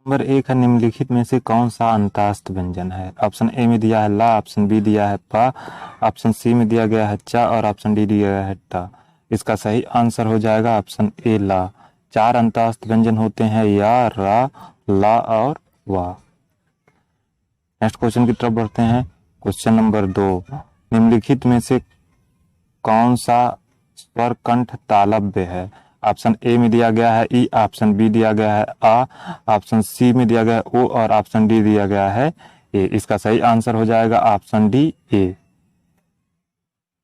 Number 1 है, निम्नलिखित में से कौन सा अंतःस्थ व्यंजन है? ऑप्शन ए में दिया है ला, ऑप्शन बी दिया है पा, ऑप्शन सी में दिया गया है चा और ऑप्शन डी दिया गया है टा। इसका सही आंसर हो जाएगा ऑप्शन ए ला। 4 अंतःस्थ व्यंजन होते हैं, या, रा, ला और वा। नेक्स्ट क्वेश्चन की तरफ बढ़ते हैं। क्वेश्चन नंबर 2, निम्नलिखित में से कौन सा स्वर कंठ तालव्य है? ऑप्शन ए में दिया गया है ई, ऑप्शन बी दिया गया है आ, ऑप्शन सी में दिया गया है ओ और ऑप्शन डी दिया गया है ए। इसका सही आंसर हो जाएगा ऑप्शन डी ए।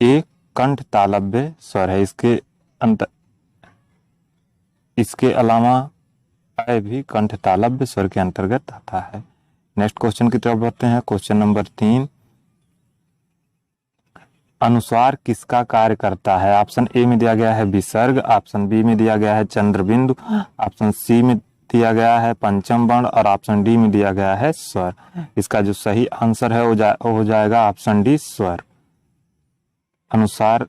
ए कंठ तालव्य स्वर है। इसके अलावा ए भी कंठ तालव्य स्वर के अंतर्गत आता है। नेक्स्ट क्वेश्चन की तरफ बढ़ते हैं। क्वेश्चन नंबर 3, अनुस्वार किसका कार्य करता है? ऑप्शन ए में दिया गया है विसर्ग, ऑप्शन बी में दिया गया है चंद्रबिंदु, ऑप्शन सी में दिया गया है पंचम वर्ण और ऑप्शन डी में दिया गया है स्वर। इसका जो सही आंसर है हो जाएगा ऑप्शन डी स्वर। अनुस्वार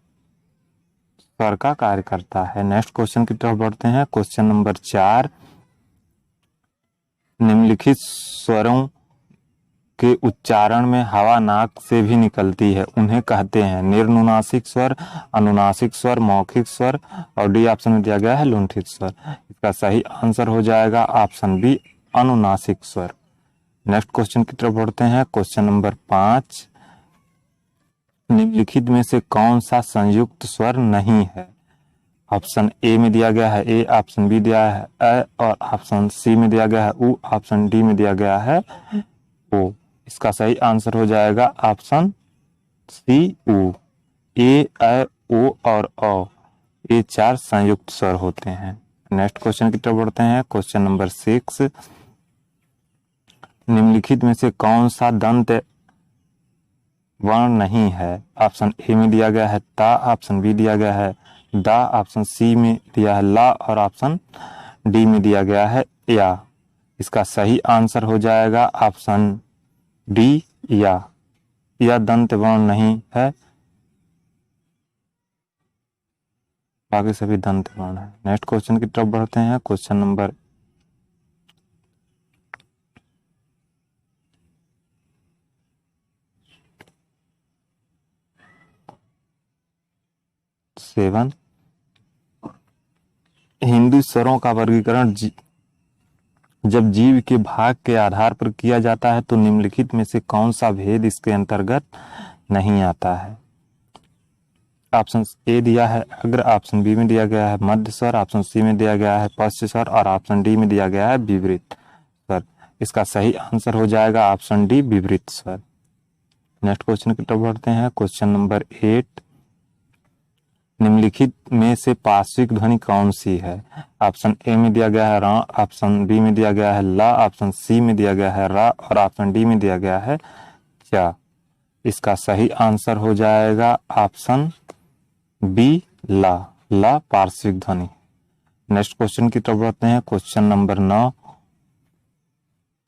स्वर का कार्य करता है। नेक्स्ट क्वेश्चन की तरफ बढ़ते हैं। क्वेश्चन नंबर 4, निम्नलिखित स्वरों के उच्चारण में हवा नाक से भी निकलती है, उन्हें कहते हैं निर्नुनासिक स्वर, अनुनासिक स्वर, मौखिक स्वर और डी ऑप्शन में दिया गया है लुंठित स्वर। इसका सही आंसर हो जाएगा ऑप्शन बी अनुनासिक स्वर। नेक्स्ट क्वेश्चन की तरफ बढ़ते हैं। क्वेश्चन नंबर 5, निम्नलिखित में से कौन सा संयुक्त स्वर नहीं है? ऑप्शन ए में दिया गया है ए, ऑप्शन बी दिया है ए और ऑप्शन सी में दिया गया है उ, ऑप्शन डी में दिया गया है ओ। इसका सही आंसर हो जाएगा ऑप्शन सी उ। ए, ओ और औ, ये 4 संयुक्त स्वर होते हैं। नेक्स्ट क्वेश्चन की तरफ बढ़ते हैं। क्वेश्चन नंबर 6, निम्नलिखित में से कौन सा दंत वर्ण नहीं है? ऑप्शन ए में दिया गया है ता, ऑप्शन बी दिया गया है दा, ऑप्शन सी में दिया है ला और ऑप्शन डी में दिया गया है या। इसका सही आंसर हो जाएगा ऑप्शन डी या दंत वर्ण नहीं है, बाकी सभी दंत वर्ण है। नेक्स्ट क्वेश्चन की तरफ बढ़ते हैं। क्वेश्चन नंबर 7, हिंदी स्वरों का वर्गीकरण जब जीव के भाग के आधार पर किया जाता है तो निम्नलिखित में से कौन सा भेद इसके अंतर्गत नहीं आता है? ऑप्शन ए दिया है अग्र, ऑप्शन बी में दिया गया है मध्य स्वर, ऑप्शन सी में दिया गया है पश्च स्वर और ऑप्शन डी में दिया गया है विवृत स्वर। इसका सही आंसर हो जाएगा ऑप्शन डी विवृत स्वर। नेक्स्ट क्वेश्चन की तरफ बढ़ते हैं। क्वेश्चन नंबर 8, निम्नलिखित में से पार्श्विक ध्वनि कौन सी है? ऑप्शन ए में दिया गया है रा, ऑप्शन बी में दिया गया है ला, ऑप्शन सी में दिया गया है रा और ऑप्शन डी में दिया गया है चा। इसका सही आंसर हो जाएगा ऑप्शन बी ला पार्श्विक ध्वनि। नेक्स्ट क्वेश्चन की तरफ बढ़ते हैं। क्वेश्चन नंबर 9,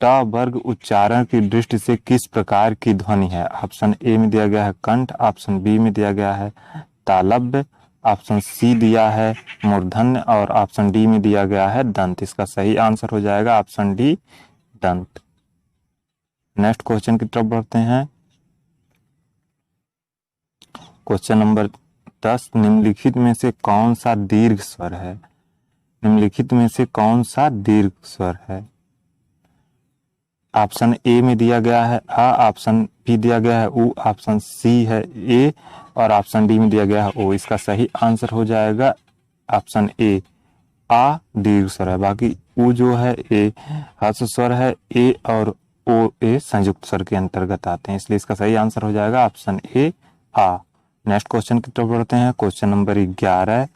ट वर्ग उच्चारण की दृष्टि से किस प्रकार की ध्वनि है? ऑप्शन ए में दिया गया है कंठ, ऑप्शन बी में दिया गया है तालव्य, ऑप्शन सी दिया है मूर्धन्य और ऑप्शन डी में दिया गया है दंत। इसका सही आंसर हो जाएगा ऑप्शन डी दंत। नेक्स्ट क्वेश्चन की तरफ बढ़ते हैं। क्वेश्चन नंबर 10, निम्नलिखित में से कौन सा दीर्घ स्वर है? निम्नलिखित में से कौन सा दीर्घ स्वर है? ऑप्शन ए में दिया गया है आ, ऑप्शन बी दिया गया है उ, ऑप्शन सी है ए और ऑप्शन डी में दिया गया है ओ। इसका सही आंसर हो जाएगा ऑप्शन ए आ दीर्घ स्वर है, बाकी उ जो है ए ह्रस्व स्वर है, ए और ओ ए संयुक्त स्वर के अंतर्गत आते हैं, इसलिए इसका सही आंसर हो जाएगा ऑप्शन ए आ। नेक्स्ट क्वेश्चन की तरफ बढ़ते हैं। क्वेश्चन नंबर 11,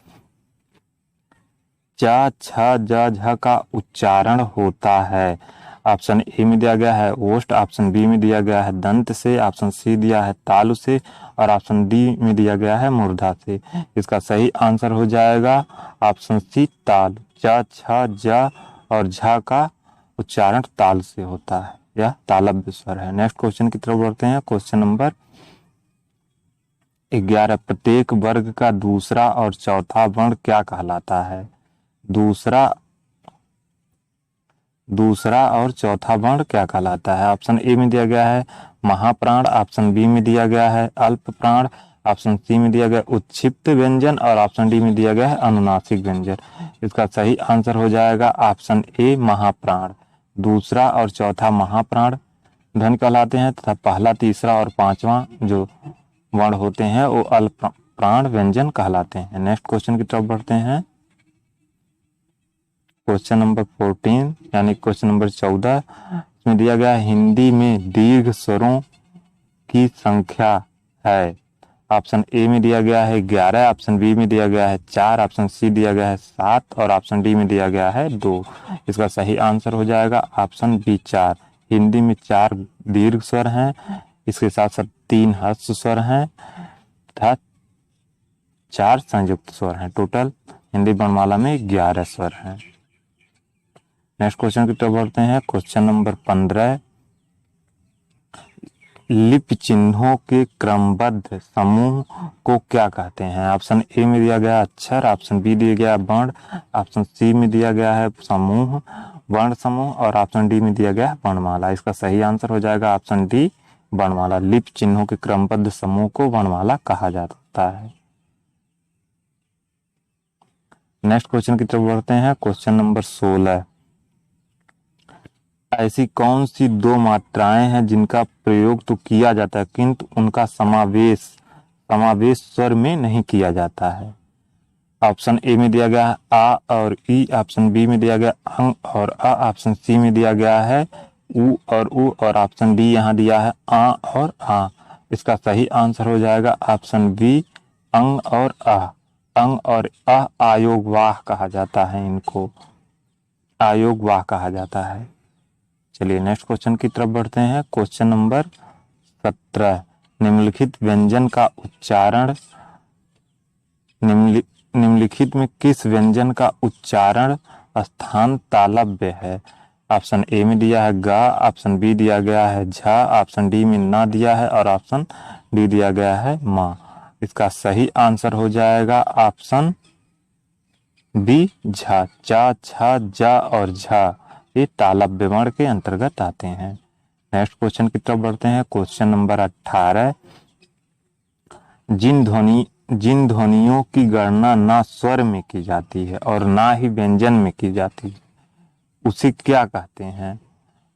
चा छ ज झ का उच्चारण होता है? ऑप्शन ए में दिया गया है ओष्ठ, ऑप्शन बी में दिया गया है दंत से, ऑप्शन सी दिया है तालु से और ऑप्शन डी में दिया गया है मूर्धा से। इसका सही आंसर हो जाएगा ऑप्शन सी ताल। च छ ज और झ का उच्चारण ताल से होता है, यह तालव्य स्वर है। नेक्स्ट क्वेश्चन की तरफ बढ़ते हैं। क्वेश्चन नंबर 11, प्रत्येक वर्ग का दूसरा और चौथा वर्ण क्या कहलाता है? दूसरा और चौथा वर्ण क्या कहलाता है? ऑप्शन ए में दिया गया है महाप्राण, ऑप्शन बी में दिया गया है अल्प प्राण, ऑप्शन सी में दिया गया उत्क्षिप्त व्यंजन और ऑप्शन डी में दिया गया है अनुनासिक व्यंजन। इसका सही आंसर हो जाएगा ऑप्शन ए महाप्राण। दूसरा और चौथा महाप्राण ध्वनि कहलाते हैं तथा पहला, तीसरा और पांचवा जो वर्ण होते हैं वो अल्प प्राण व्यंजन कहलाते हैं। नेक्स्ट क्वेश्चन की तरफ बढ़ते हैं। क्वेश्चन नंबर 14 यानी क्वेश्चन नंबर 14 इसमें दिया गया हिंदी में दीर्घ स्वरों की संख्या है। ऑप्शन ए में दिया गया है 11, ऑप्शन बी में दिया गया है 4, ऑप्शन सी दिया गया है 7 और ऑप्शन डी में दिया गया है 2। इसका सही आंसर हो जाएगा ऑप्शन बी 4। हिंदी में 4 दीर्घ स्वर हैं, इसके साथ साथ 3 ह्रस्व स्वर हैं तथा 4 संयुक्त स्वर हैं। टोटल हिंदी वर्णमाला में 11 स्वर हैं। नेक्स्ट क्वेश्चन की तरफ बढ़ते हैं। क्वेश्चन नंबर 15 लिपि चिन्हों के क्रमबद्ध समूह को क्या कहते हैं? ऑप्शन ए में दिया गया अक्षर, ऑप्शन बी दिया गया वर्ण, ऑप्शन सी में दिया गया है समूह वर्ण समूह और ऑप्शन डी में दिया गया है वर्णमाला। इसका सही आंसर हो जाएगा ऑप्शन डी वर्णमाला। लिपि चिन्हों के क्रमबद्ध समूह को वर्णमाला कहा जाता है। नेक्स्ट क्वेश्चन की तरफ बढ़ते हैं। क्वेश्चन नंबर 16 ऐसी कौन सी 2 मात्राएं हैं जिनका प्रयोग तो किया जाता है किंतु उनका समावेश स्वर में नहीं किया जाता है? ऑप्शन ए में दिया गया है आ और ई, ऑप्शन बी में दिया गया अंग और अ, ऑप्शन सी में दिया गया है उ और ऑप्शन डी यहाँ दिया है आ और आ। इसका सही आंसर हो जाएगा ऑप्शन बी अंग और अ। अंग और अ आयोगवाह कहा जाता है, इनको आयोगवाह कहा जाता है। चलिए नेक्स्ट क्वेश्चन की तरफ बढ़ते हैं। क्वेश्चन नंबर 17 निम्नलिखित व्यंजन का उच्चारण निम्नलिखित में किस व्यंजन का उच्चारण स्थान तालव्य है? ऑप्शन ए में दिया है गा, ऑप्शन बी दिया गया है झा, ऑप्शन डी में ना दिया है और ऑप्शन डी दिया गया है माँ। इसका सही आंसर हो जाएगा ऑप्शन बी झा। चा, छा, जा और झा ये तालव्य वर्ण के अंतर्गत आते हैं। नेक्स्ट क्वेश्चन की तरफ बढ़ते हैं। क्वेश्चन नंबर 18 जिन ध्वनियों की गणना ना स्वर में की जाती है और ना ही व्यंजन में की जाती है उसे क्या कहते हैं?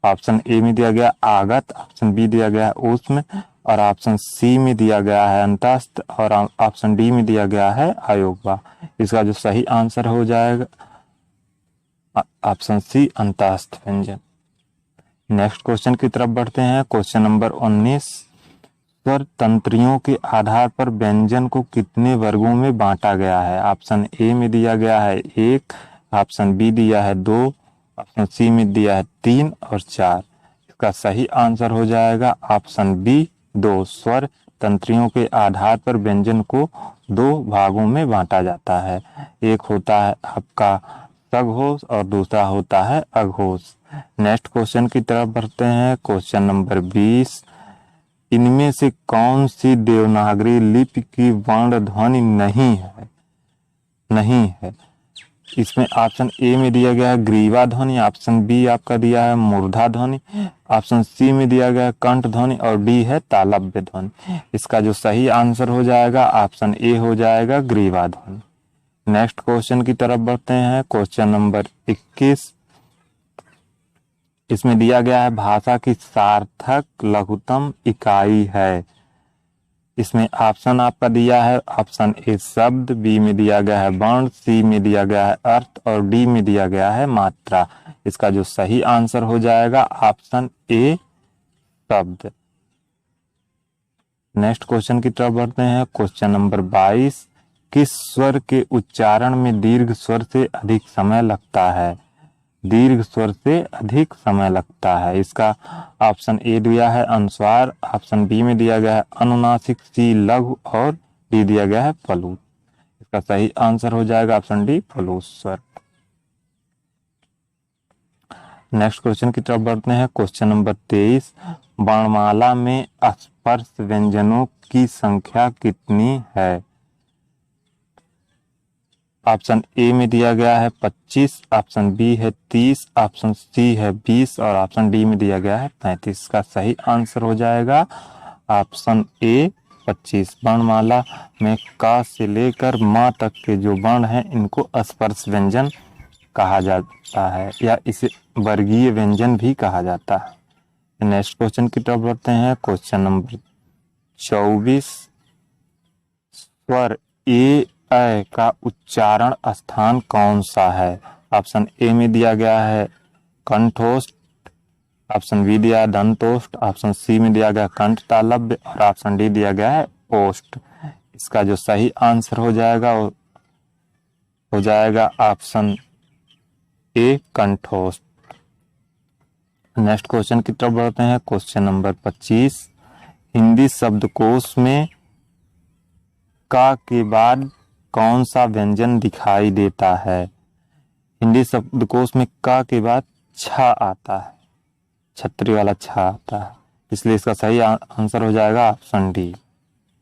ऑप्शन ए में दिया गया आगत, ऑप्शन बी दिया गया है ऊष्म और ऑप्शन सी में दिया गया है अंतस्थ और ऑप्शन डी में दिया गया है अयोगवाह। इसका जो सही आंसर हो जाएगा ऑप्शन सी अंतस्थ व्यंजन। नेक्स्ट क्वेश्चन की तरफ बढ़ते हैं। क्वेश्चन नंबर 19 स्वर तंत्रियों के आधार पर व्यंजन को कितने वर्गों में बांटा गया है? ऑप्शन ए में दिया गया है 1, ऑप्शन बी दिया है 2, ऑप्शन सी में दिया है 3 और 4। इसका सही आंसर हो जाएगा ऑप्शन बी 2। स्वर तंत्रियों के आधार पर व्यंजन को 2 भागों में बांटा जाता है। एक होता है आपका सघोष और दूसरा होता है अघोष। नेक्स्ट क्वेश्चन की तरफ बढ़ते हैं। क्वेश्चन नंबर 20 इनमें से कौन सी देवनागरी लिपि की वर्ण ध्वनि नहीं है? इसमें ऑप्शन ए में दिया गया है ग्रीवा ध्वनि, ऑप्शन बी आपका दिया है मूर्धा ध्वनि, ऑप्शन सी में दिया गया है कंठ ध्वनि और डी है तालव्य ध्वनि। इसका जो सही आंसर हो जाएगा ऑप्शन ए हो जाएगा ग्रीवा ध्वनि। नेक्स्ट क्वेश्चन की तरफ बढ़ते हैं। क्वेश्चन नंबर 21 इसमें दिया गया है भाषा की सार्थक लघुत्तम इकाई है। इसमें ऑप्शन आपका दिया है ऑप्शन ए शब्द, बी में दिया गया है वर्ण, सी में दिया गया है अर्थ और डी में दिया गया है मात्रा। इसका जो सही आंसर हो जाएगा ऑप्शन ए शब्द। नेक्स्ट क्वेश्चन की तरफ बढ़ते हैं। क्वेश्चन नंबर 22 किस स्वर के उच्चारण में दीर्घ स्वर से अधिक समय लगता है? दीर्घ स्वर से अधिक समय लगता है। इसका ऑप्शन ए दिया है अनुस्वार, ऑप्शन बी में दिया गया है अनुनासिक, सी लघु और डी दिया गया है फलूट। इसका सही आंसर हो जाएगा ऑप्शन डी फलूट स्वर। नेक्स्ट क्वेश्चन की तरफ बढ़ते हैं। क्वेश्चन नंबर 23 वर्णमाला में स्पर्श व्यंजनों की संख्या कितनी है? ऑप्शन ए में दिया गया है 25, ऑप्शन बी है 30, ऑप्शन सी है 20 और ऑप्शन डी में दिया गया है 35। का सही आंसर हो जाएगा ऑप्शन ए 25। वर्णमाला में का से लेकर माँ तक के जो वर्ण हैं इनको स्पर्श व्यंजन कहा जाता है या इसे वर्गीय व्यंजन भी कहा जाता है। नेक्स्ट क्वेश्चन की तरफ बढ़ते हैं। Question number 24। स्वर ए ऐ का उच्चारण स्थान कौन सा है? ऑप्शन ए में दिया गया है कंठोष्ठ, ऑप्शन बी दिया है दंतोष्ठ, ऑप्शन सी में दिया गया कंठ तालव्य और ऑप्शन डी दिया गया है ओष्ठ। इसका जो सही आंसर हो जाएगा वो हो जाएगा ऑप्शन ए कंठोष्ठ। नेक्स्ट क्वेश्चन की तरफ बढ़ते हैं। Question number 25। हिंदी शब्दकोश में का के बाद कौन सा व्यंजन दिखाई देता है? हिंदी शब्दकोश में का के बाद छा आता है, छतरी वाला छा आता है, इसलिए इसका सही आंसर हो जाएगा ऑप्शन डी।